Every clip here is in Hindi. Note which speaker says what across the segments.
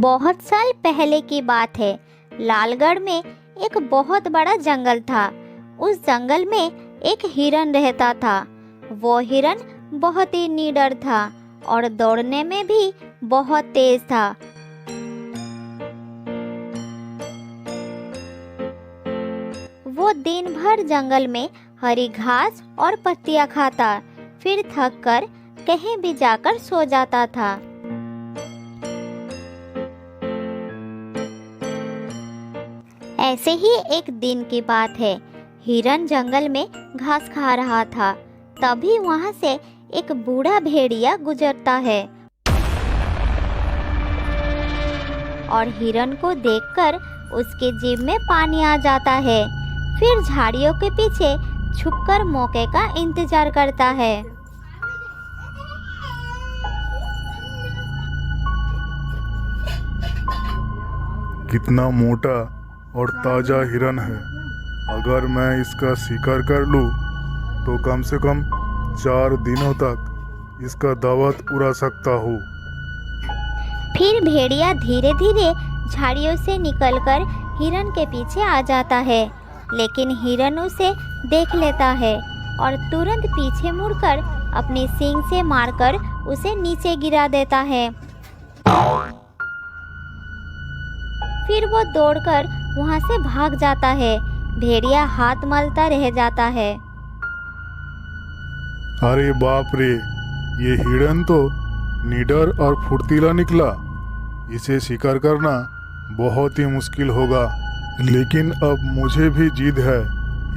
Speaker 1: बहुत साल पहले की बात है। लालगढ़ में एक बहुत बड़ा जंगल था। उस जंगल में एक हिरन रहता था। वो हिरन बहुत ही निडर था और दौड़ने में भी बहुत तेज था। वो दिन भर जंगल में हरी घास और पत्तियां खाता, फिर थक कर कहीं भी जाकर सो जाता था। ऐसे ही एक दिन की बात है। हिरन जंगल में घास खा रहा था। तभी वहां से एक बूढ़ा भेड़िया गुजरता है और हिरन को देखकर उसके जीभ में पानी आ जाता है। फिर झाड़ियों के पीछे छुपकर मौके का इंतजार करता है।
Speaker 2: कितना मोटा और ताजा हिरन है। अगर मैं इसका शिकार कर लूं तो कम से कम 4 दिनों तक इसका दावत उड़ा सकता हूँ।
Speaker 1: फिर भेड़िया धीरे धीरे झाड़ियों से निकलकर हिरन के पीछे आ जाता है, लेकिन हिरन उसे देख लेता है और तुरंत पीछे मुड़कर अपनी सींग से मारकर उसे नीचे गिरा देता है। फिर वो दौड़कर वहां से भाग जाता है। भेड़िया हाथ मलता रह जाता है।
Speaker 2: अरे बाप रे, ये हिरन तो निडर और फुर्तीला निकला। इसे शिकार करना बहुत ही मुश्किल होगा, लेकिन अब मुझे भी जिद है।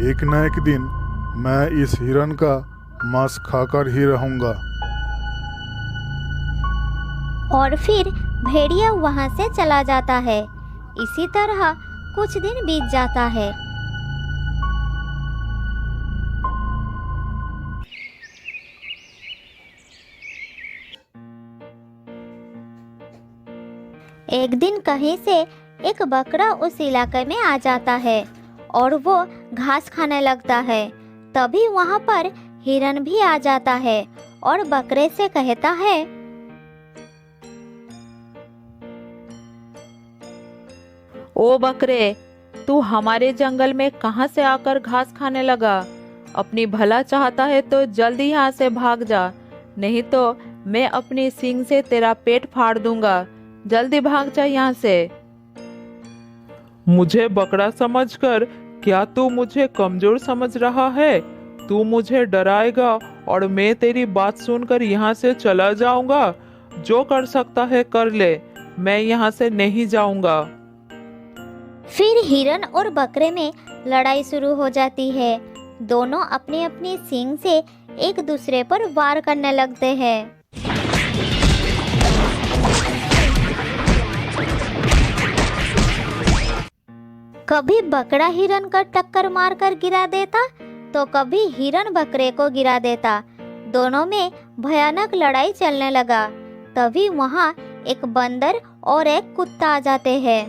Speaker 2: एक न एक दिन मैं इस हिरन का मांस खाकर ही रहूंगा।
Speaker 1: और फिर भेड़िया वहां से चला जाता है। इसी तरह कुछ दिन बीत जाता है। एक दिन कहीं से एक बकरा उस इलाके में आ जाता है और वो घास खाने लगता है। तभी वहां पर हिरन भी आ जाता है और बकरे से कहता है,
Speaker 3: ओ बकरे, तू हमारे जंगल में कहां से आकर घास खाने लगा? अपनी भला चाहता है तो जल्दी यहाँ से भाग जा, नहीं तो मैं अपनी सींग से तेरा पेट फाड़ दूंगा। जल्दी भाग जा यहाँ से।
Speaker 4: मुझे बकरा समझकर क्या तू मुझे कमजोर समझ रहा है? तू मुझे डराएगा और मैं तेरी बात सुनकर यहाँ से चला जाऊंगा। जो कर सकता है कर ले, मैं यहाँ से नहीं जाऊंगा।
Speaker 1: फिर हिरन और बकरे में लड़ाई शुरू हो जाती है। दोनों अपनी अपनी सींग से एक दूसरे पर वार करने लगते हैं। कभी बकरा हिरन का टक्कर मारकर गिरा देता तो कभी हिरन बकरे को गिरा देता। दोनों में भयानक लड़ाई चलने लगा। तभी वहां एक बंदर और एक कुत्ता आ जाते हैं।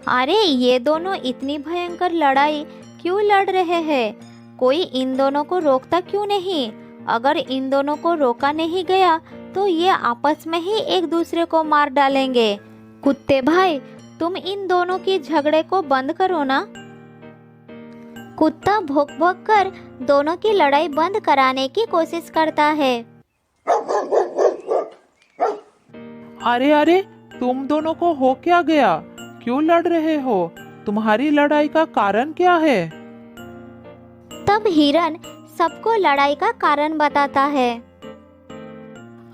Speaker 1: अरे ये दोनों इतनी भयंकर लड़ाई क्यों लड़ रहे हैं? कोई इन दोनों को रोकता क्यों नहीं? अगर इन दोनों को रोका नहीं गया तो ये आपस में ही एक दूसरे को मार डालेंगे। कुत्ते भाई, तुम इन दोनों की झगड़े को बंद करो ना। कुत्ता भौंक भौंक कर दोनों की लड़ाई बंद कराने की कोशिश करता है।
Speaker 4: अरे अरे, तुम दोनों को हो क्या गया? क्यों लड़ रहे हो? तुम्हारी लड़ाई का कारण क्या है?
Speaker 1: तब हिरन सबको लड़ाई का कारण बताता है।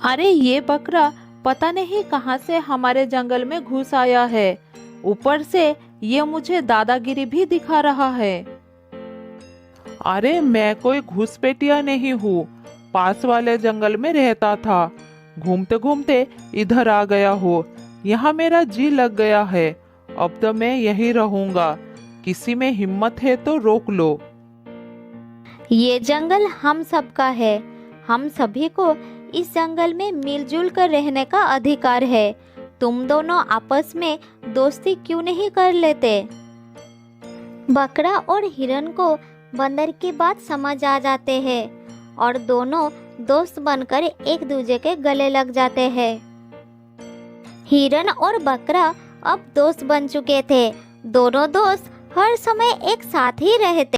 Speaker 3: अरे ये बकरा पता नहीं कहां से हमारे जंगल में घुस आया है। ऊपर से ये मुझे दादागिरी भी दिखा रहा है।
Speaker 4: अरे मैं कोई घुसपैठिया नहीं हूँ। पास वाले जंगल में रहता था। घूमते घूमते इधर आ गया हो। यहाँ मेरा जी लग गया है। अब तो मैं यही रहूंगा। किसी में हिम्मत है तो रोक लो।
Speaker 1: ये जंगल हम सबका है। हम सभी को इस जंगल में मिलजुल कर रहने का अधिकार है। तुम दोनों आपस में दोस्ती क्यों नहीं कर लेते? बकरा और हिरन को बंदर की बात समझ आ जाते हैं और दोनों दोस्त बनकर एक दूसरे के गले लग जाते हैं। हिरन और बकरा अब दोस्त बन चुके थे। दोनों दोस्त हर समय एक साथ ही रहते।